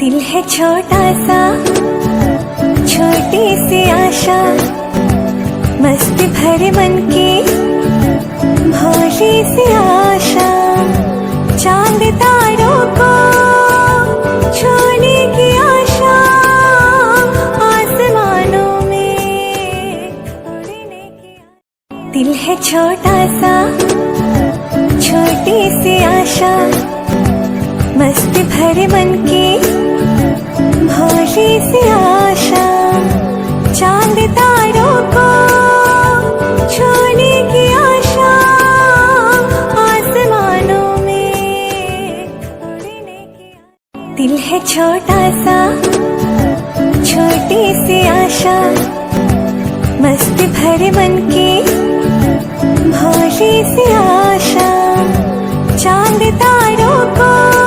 दिल है छोटा सा, छोटी सी आशा, मस्ती भरे मन की भोली सी आशा। चांद तारों को छूने की आशा, आसमानों में उड़ने की। दिल है छोटा सा, छोटी सी आशा, मस्ती भरे मन की भोली सी आशा। चांद तारों को छूने की आशा, आसमानों में उड़ने की। दिल है छोटा सा, छोटी सी आशा, मस्ती भरे मन की भोली सी आशा। चांद तारों को